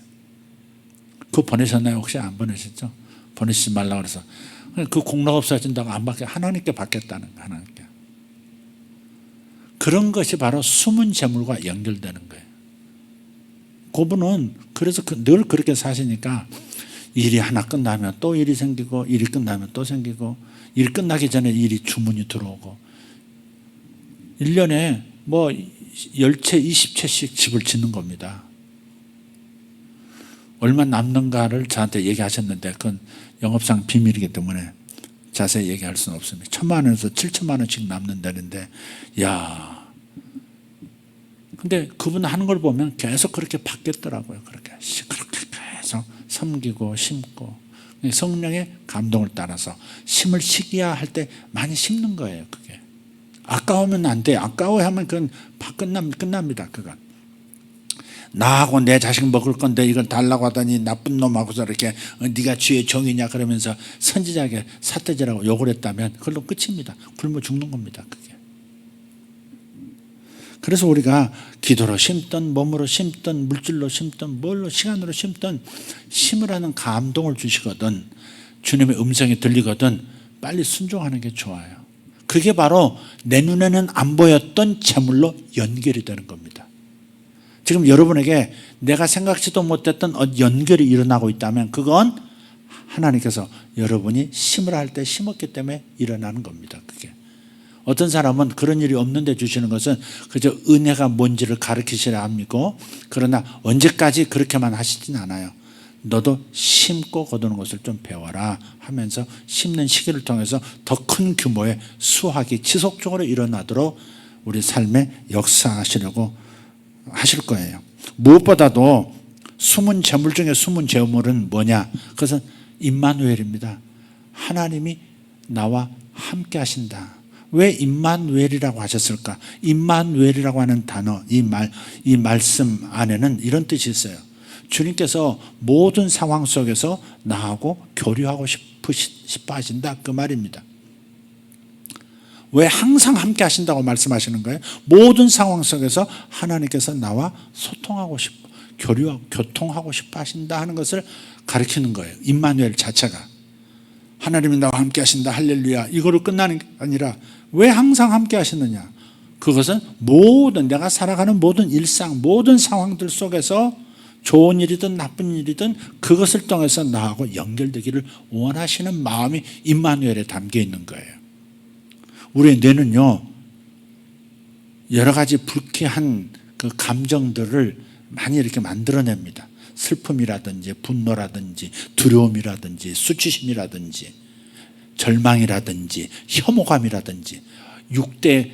그거 보내셨나요? 혹시 안 보내셨죠? 보내시지 말라고 그래서 그 공로가 없어진다고 안 받게, 하나님께 받겠다는 거. 하나님께. 그런 것이 바로 숨은 재물과 연결되는 거예요. 그분은 그래서 늘 그렇게 사시니까 일이 하나 끝나면 또 일이 생기고, 일이 끝나면 또 생기고, 일 끝나기 전에 일이 주문이 들어오고, 1년에 뭐 10채 20채씩 집을 짓는 겁니다. 얼마 남는가를 저한테 얘기하셨는데 그건 영업상 비밀이기 때문에 자세히 얘기할 수는 없습니다. 1,000만 원에서 7천만 원씩 남는다는데, 야, 근데 그분 하는 걸 보면 계속 그렇게 바뀌었더라고요. 그렇게 계속 섬기고 심고, 성령의 감동을 따라서 심을 시기야 할 때 많이 심는 거예요. 그게 아까우면 안 돼. 아까워하면 그건 끝납니다. 그건 나하고 내 자식 먹을 건데 이걸 달라고 하더니 나쁜 놈하고서 이렇게 네가 주의 종이냐 그러면서 선지자에게 삿대질하고 욕을 했다면 그걸로 끝입니다. 굶어 죽는 겁니다. 그게. 그래서 우리가 기도로 심든 몸으로 심든 물질로 심든 뭘로 시간으로 심든 심으라는 감동을 주시거든, 주님의 음성이 들리거든 빨리 순종하는 게 좋아요. 그게 바로 내 눈에는 안 보였던 재물로 연결이 되는 겁니다. 지금 여러분에게 내가 생각지도 못했던 연결이 일어나고 있다면 그건 하나님께서 여러분이 심으라 할 때 심었기 때문에 일어나는 겁니다. 그게. 어떤 사람은 그런 일이 없는데 주시는 것은 그저 은혜가 뭔지를 가르치시라 합니까? 그러나 언제까지 그렇게만 하시진 않아요. 너도 심고 거두는 것을 좀 배워라 하면서 심는 시기를 통해서 더 큰 규모의 수확이 지속적으로 일어나도록 우리 삶에 역사하시려고 하실 거예요. 무엇보다도 숨은 재물 중에 숨은 재물은 뭐냐? 그것은 임마누엘입니다. 하나님이 나와 함께 하신다. 왜 임마누엘이라고 하셨을까? 임마누엘이라고 하는 단어, 이 말씀 안에는 이런 뜻이 있어요. 주님께서 모든 상황 속에서 나하고 교류하고 싶어 하신다, 그 말입니다. 왜 항상 함께 하신다고 말씀하시는 거예요? 모든 상황 속에서 하나님께서 나와 소통하고 싶어, 교통하고 싶어 하신다 하는 것을 가리키는 거예요. 임마누엘 자체가. 하나님이 나와 함께 하신다, 할렐루야, 이거로 끝나는 게 아니라 왜 항상 함께 하시느냐? 그것은 모든, 내가 살아가는 모든 일상, 모든 상황들 속에서 좋은 일이든 나쁜 일이든 그것을 통해서 나하고 연결되기를 원하시는 마음이 임마누엘에 담겨 있는 거예요. 우리의 뇌는요, 여러 가지 불쾌한 그 감정들을 많이 이렇게 만들어냅니다. 슬픔이라든지 분노라든지 두려움이라든지 수치심이라든지 절망이라든지 혐오감이라든지 6대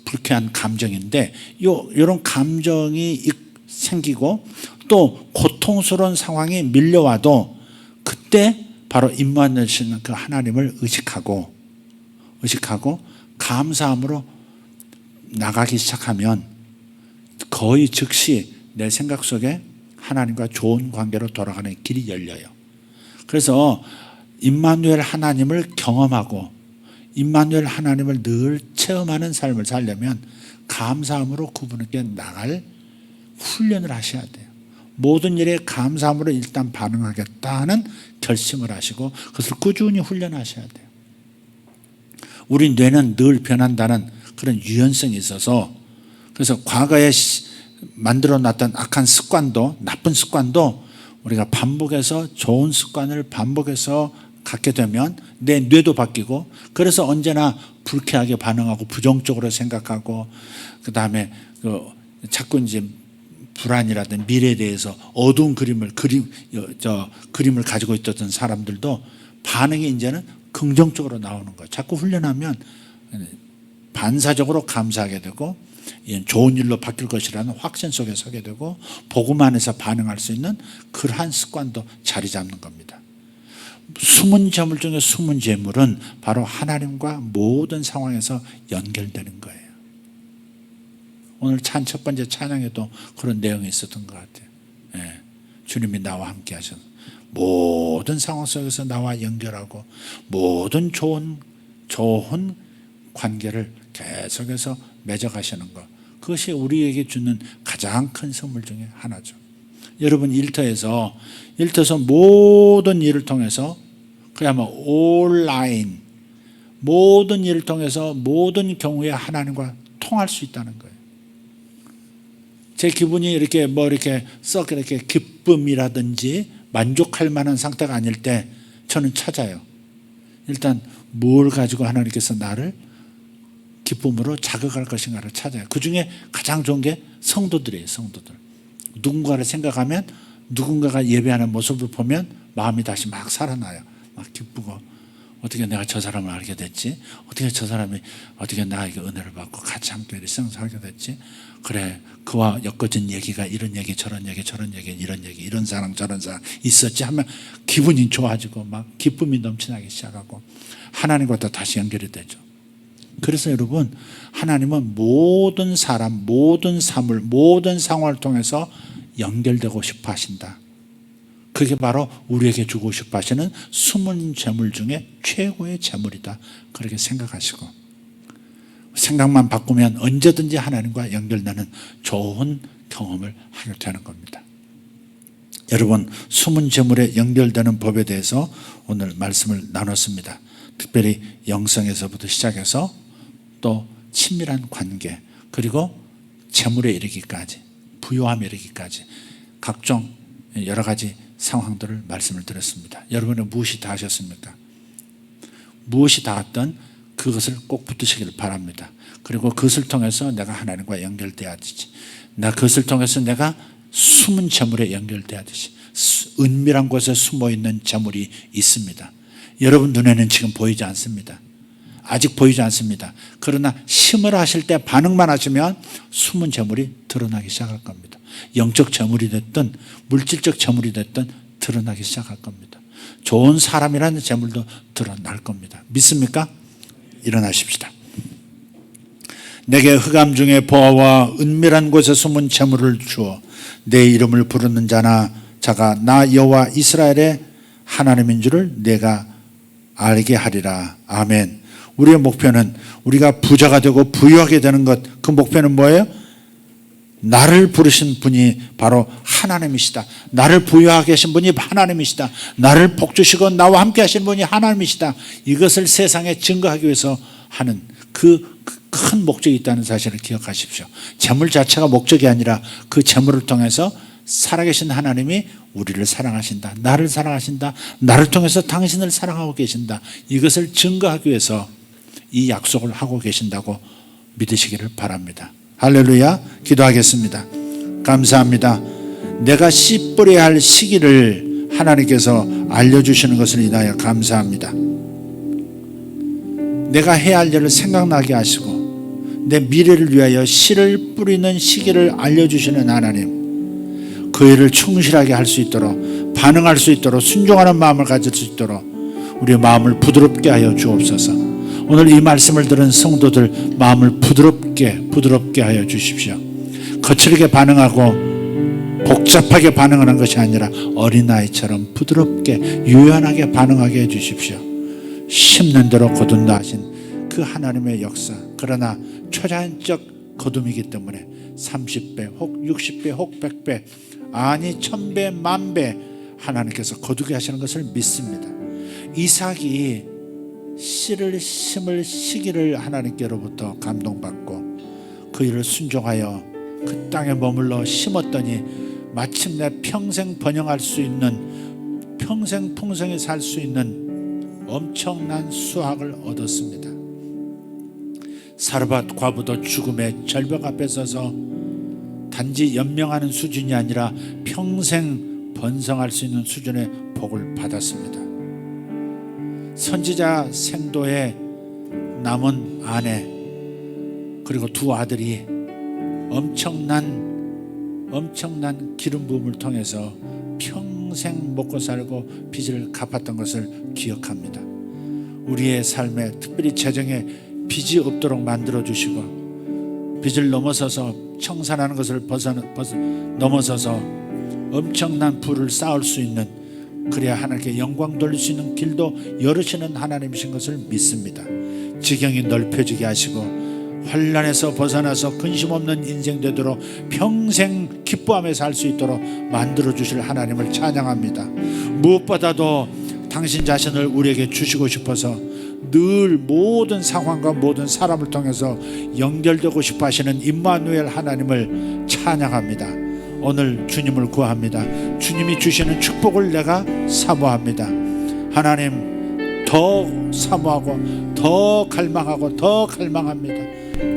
불쾌한 감정인데, 이런 감정이 생기고 또 고통스러운 상황이 밀려와도 그때 바로 임마누엘이시는 그 하나님을 의식하고 감사함으로 나가기 시작하면 거의 즉시 내 생각 속에 하나님과 좋은 관계로 돌아가는 길이 열려요. 그래서 임마누엘 하나님을 경험하고 임마누엘 하나님을 늘 체험하는 삶을 살려면 감사함으로 그분에게 나갈 훈련을 하셔야 돼요. 모든 일에 감사함으로 일단 반응하겠다 하는 결심을 하시고 그것을 꾸준히 훈련하셔야 돼요. 우리 뇌는 늘 변한다는 그런 유연성이 있어서, 그래서 과거에 만들어 놨던 악한 습관도, 나쁜 습관도 우리가 반복해서 좋은 습관을 반복해서 갖게 되면 내 뇌도 바뀌고, 그래서 언제나 불쾌하게 반응하고 부정적으로 생각하고, 그 다음에 자꾸 이제 불안이라든 미래에 대해서 어두운 그림을 가지고 있었던 사람들도 반응이 이제는 긍정적으로 나오는 거예요. 자꾸 훈련하면 반사적으로 감사하게 되고 좋은 일로 바뀔 것이라는 확신 속에 서게 되고 복음 안에서 반응할 수 있는 그러한 습관도 자리 잡는 겁니다. 숨은 재물 중에 숨은 재물은 바로 하나님과 모든 상황에서 연결되는 거예요. 오늘 첫 번째 찬양에도 그런 내용이 있었던 것 같아요. 예. 주님이 나와 함께 하셔서 모든 상황 속에서 나와 연결하고 모든 좋은 관계를 계속해서 맺어가시는 것, 그것이 우리에게 주는 가장 큰 선물 중에 하나죠. 여러분, 일터에서 모든 일을 통해서, 그야말로 온라인 모든 일을 통해서 모든 경우에 하나님과 통할 수 있다는 거예요. 제 기분이 이렇게 썩 이렇게 기쁨이라든지 만족할 만한 상태가 아닐 때 저는 찾아요. 일단 뭘 가지고 하나님께서 나를 기쁨으로 자극할 것인가를 찾아요. 그 중에 가장 좋은 게 성도들이에요. 성도들. 누군가를 생각하면, 누군가가 예배하는 모습을 보면 마음이 다시 막 살아나요. 막 기쁘고, 어떻게 내가 저 사람을 알게 됐지? 어떻게 저 사람이 어떻게 나에게 은혜를 받고 같이 함께 일상살게 됐지? 그래, 그와 엮어진 얘기가 이런 얘기 저런 얘기 저런 얘기 이런 얘기, 이런 사람 저런 사람 있었지 하면 기분이 좋아지고 막 기쁨이 넘쳐나기 시작하고 하나님과 또 다시 연결이 되죠. 그래서 여러분, 하나님은 모든 사람, 모든 사물, 모든 상황을 통해서 연결되고 싶어 하신다. 그게 바로 우리에게 주고 싶어 하시는 숨은 재물 중에 최고의 재물이다, 그렇게 생각하시고 생각만 바꾸면 언제든지 하나님과 연결되는 좋은 경험을 하게 되는 겁니다. 여러분, 숨은 재물에 연결되는 법에 대해서 오늘 말씀을 나눴습니다. 특별히 영성에서부터 시작해서 또 친밀한 관계, 그리고 재물에 이르기까지, 부요함에 이르기까지 각종 여러 가지 상황들을 말씀을 드렸습니다. 여러분은 무엇이 다 하셨습니까? 무엇이 닿았든 그것을 꼭 붙드시길 바랍니다. 그리고 그것을 통해서 내가 하나님과 연결돼야 되지. 그것을 통해서 내가 숨은 재물에 연결돼야 되지. 은밀한 곳에 숨어있는 재물이 있습니다. 여러분 눈에는 지금 보이지 않습니다. 아직 보이지 않습니다. 그러나 힘을 하실 때 반응만 하시면 숨은 재물이 드러나기 시작할 겁니다. 영적 재물이 됐든 물질적 재물이 됐든 드러나기 시작할 겁니다. 좋은 사람이라는 재물도 드러날 겁니다. 믿습니까? 일어나십시다. 내게 흑암 중에 보아와 은밀한 곳에 숨은 재물을 주어 내 이름을 부르는 자가 나 여호와 이스라엘의 하나님인 줄을 내가 알게 하리라. 아멘. 우리의 목표는 우리가 부자가 되고 부유하게 되는 것, 그 목표는 뭐예요? 나를 부르신 분이 바로 하나님이시다. 나를 부유하게 하신 분이 하나님이시다. 나를 복주시고 나와 함께 하신 분이 하나님이시다. 이것을 세상에 증거하기 위해서 하는 그 큰 목적이 있다는 사실을 기억하십시오. 재물 자체가 목적이 아니라 그 재물을 통해서 살아계신 하나님이 우리를 사랑하신다. 나를 사랑하신다. 나를 통해서 당신을 사랑하고 계신다. 이것을 증거하기 위해서 이 약속을 하고 계신다고 믿으시기를 바랍니다. 할렐루야. 기도하겠습니다. 감사합니다. 내가 씨 뿌려야 할 시기를 하나님께서 알려주시는 것을 인하여 감사합니다. 내가 해야 할 일을 생각나게 하시고 내 미래를 위하여 씨를 뿌리는 시기를 알려주시는 하나님, 그 일을 충실하게 할 수 있도록, 반응할 수 있도록, 순종하는 마음을 가질 수 있도록 우리의 마음을 부드럽게 하여 주옵소서. 오늘 이 말씀을 들은 성도들 마음을 부드럽게 하여 주십시오. 거칠게 반응하고 복잡하게 반응하는 것이 아니라 어린아이처럼 부드럽게 유연하게 반응하게 해 주십시오. 심는 대로 거둔다 하신 그 하나님의 역사, 그러나 초자연적 거둠이기 때문에 30배 혹 60배 혹 100배 아니 1000배 만배 하나님께서 거두게 하시는 것을 믿습니다. 이삭이 씨를 심을 시기를 하나님께로부터 감동받고 그 일을 순종하여 그 땅에 머물러 심었더니 마침내 평생 번영할 수 있는, 평생 풍성히 살 수 있는 엄청난 수확을 얻었습니다. 사르밧 과부도 죽음의 절벽 앞에 서서 단지 연명하는 수준이 아니라 평생 번성할 수 있는 수준의 복을 받았습니다. 선지자 생도의 남은 아내 그리고 두 아들이 엄청난 기름 부음을 통해서 평생 먹고 살고 빚을 갚았던 것을 기억합니다. 우리의 삶에 특별히 재정에 빚이 없도록 만들어주시고 빚을 넘어서서 청산하는 것을 넘어서서 엄청난 부를 쌓을 수 있는, 그래야 하나님께 영광 돌릴 수 있는 길도 열으시는 하나님이신 것을 믿습니다. 지경이 넓혀지게 하시고 환난에서 벗어나서 근심 없는 인생 되도록 평생 기뻐하며 살 수 있도록 만들어주실 하나님을 찬양합니다. 무엇보다도 당신 자신을 우리에게 주시고 싶어서 늘 모든 상황과 모든 사람을 통해서 연결되고 싶어 하시는 임마누엘 하나님을 찬양합니다. 오늘 주님을 구합니다. 주님이 주시는 축복을 내가 사모합니다. 하나님, 더 사모하고 더 갈망합니다.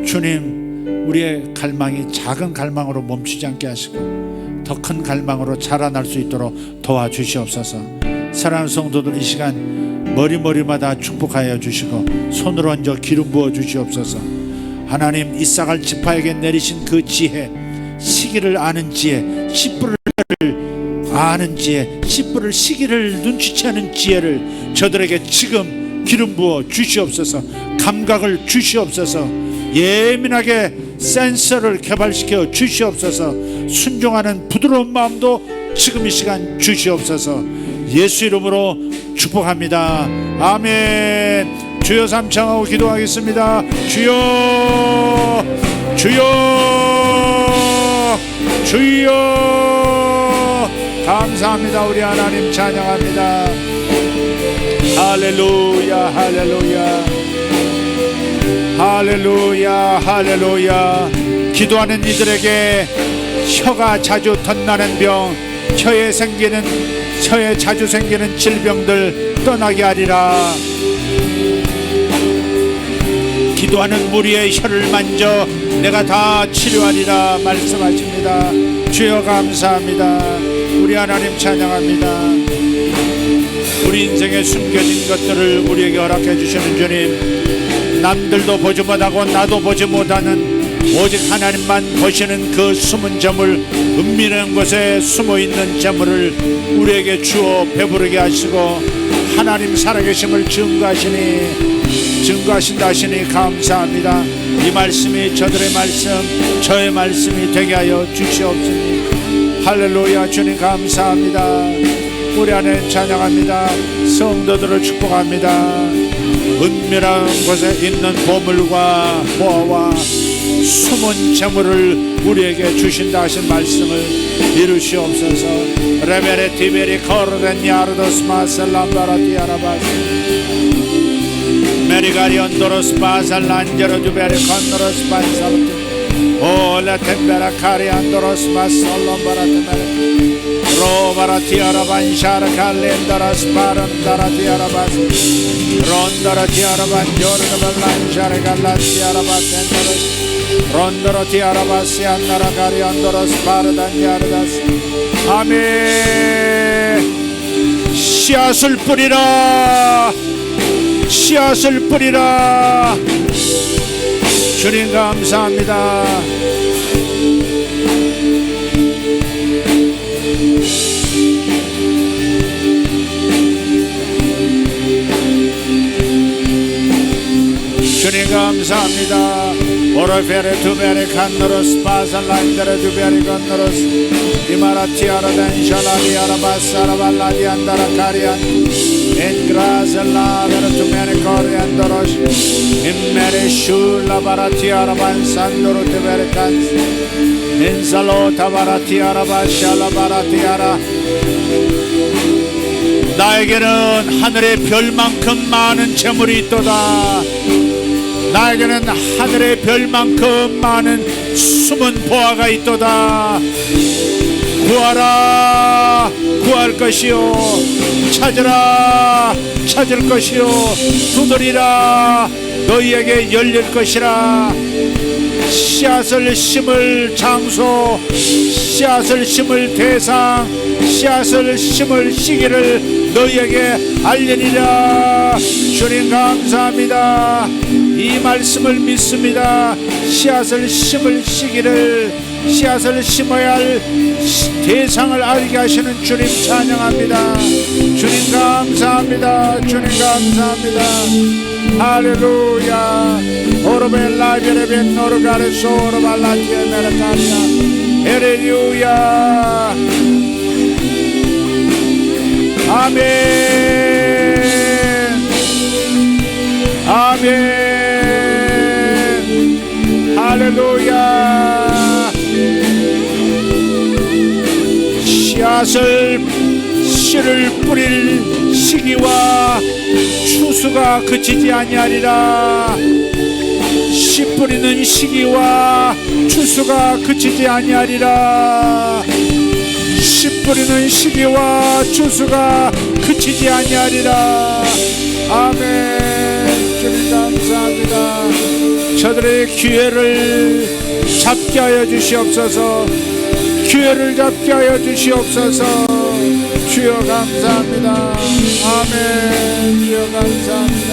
주님, 우리의 갈망이 작은 갈망으로 멈추지 않게 하시고 더 큰 갈망으로 자라날 수 있도록 도와주시옵소서. 사랑하는 성도들, 이 시간 머리마다 축복하여 주시고 손으로 얹어 기름 부어 주시옵소서. 하나님, 이삭을 지파에게 내리신 그 지혜, 시기를 아는 지혜, 씨뿌를 아는 지혜, 씨뿌를 시기를 눈치채는 지혜를 저들에게 지금 기름 부어 주시옵소서. 감각을 주시옵소서. 예민하게 센서를 개발시켜 주시옵소서. 순종하는 부드러운 마음도 지금 이 시간 주시옵소서. 예수 이름으로 축복합니다. 아멘. 주여 삼창하고 기도하겠습니다. 주여, 주여, 주여. 감사합니다. 우리 하나님 찬양합니다. 할렐루야, 할렐루야, 할렐루야, 할렐루야. 기도하는 이들에게 혀가 자주 덧나는 병, 혀에 자주 생기는 질병들 떠나게 하리라. 기도하는 무리의 혀를 만져 내가 다 치료하리라 말씀하십니다. 주여 감사합니다. 우리 하나님 찬양합니다. 우리 인생에 숨겨진 것들을 우리에게 허락해 주시는 주님, 남들도 보지 못하고 나도 보지 못하는 오직 하나님만 보시는 그 숨은 재물, 은밀한 곳에 숨어있는 재물을 우리에게 주어 배부르게 하시고 하나님 살아계심을 증거하신다 하시니 감사합니다. 이 말씀이 저들의 말씀, 저의 말씀이 되게 하여 주시옵소서. 할렐루야. 주님 감사합니다. 우리 안에 찬양합니다. 성도들을 축복합니다. 은밀한 곳에 있는 보물과 보화와 숨은 재물을 우리에게 주신다 하신 말씀을 이루시옵소서. 레베레 티베리 코르덴 야르도스 마셀람바라티 아라바스 메리가리온도로스 바살란제로 두베리 컨노로스 반살트 오라 템베라 카리안도로스 마솔롬바라테메 로바라티아라반 샤르칼렌다라스 바란다라티아라바스 론다라티아라반 조르가발란 샤르갈라티아라바텐다라스 론다라티아라바스 안나라가리안도로스 바르단야르다스. 아멘. 씨앗을 뿌리라, 씨앗을 뿌리라. 주님 감사합니다. 주님 감사합니다. 오르페레 두베레 칸노로스 바살란데레 두베레 칸노로스 이마라티아라덴 샬라리 아라바스 아라발라디 안다라 카리안 엔그라셀라베레 두메레 코리안도로시 임메레 슐라바라티 아라반 산도로 두베레 칸스 인살로 타바라티 아라바샬라바라티 아라. 나에게는 하늘의 별만큼 많은 재물이 있도다. 나에게는 하늘의 별만큼 많은 숨은 보화가 있도다. 구하라, 구할 것이요. 찾으라, 찾을 것이요. 두드리라, 너희에게 열릴 것이라. 씨앗을 심을 장소, 씨앗을 심을 대상, 씨앗을 심을 시기를 너희에게 알리리라. 주님 감사합니다. 이 말씀을 믿습니다. 씨앗을 심을 시기를, 씨앗을 심어야 할 대상을 알게 하시는 주님 찬양합니다. 주님 감사합니다. 주님 감사합니다. 할렐루야. 오르벨라 베레벤 노르가레소 오르발라티에 메르카리아 할렐루야. 아멘. 아멘. 할렐루야. 씨를 뿌릴 시기와 추수가 그치지 아니하리라. 씨 뿌리는 시기와 추수가 그치지 아니하리라. 씨 뿌리는 시기와 추수가 그치지 아니하리라. 아멘. 주님 감사합니다. 저들의 기회를 잡게 하여 주시옵소서. 기회를 잡게 하여 주시옵소서. 주여 감사합니다. 아멘. 주여 감사합니다.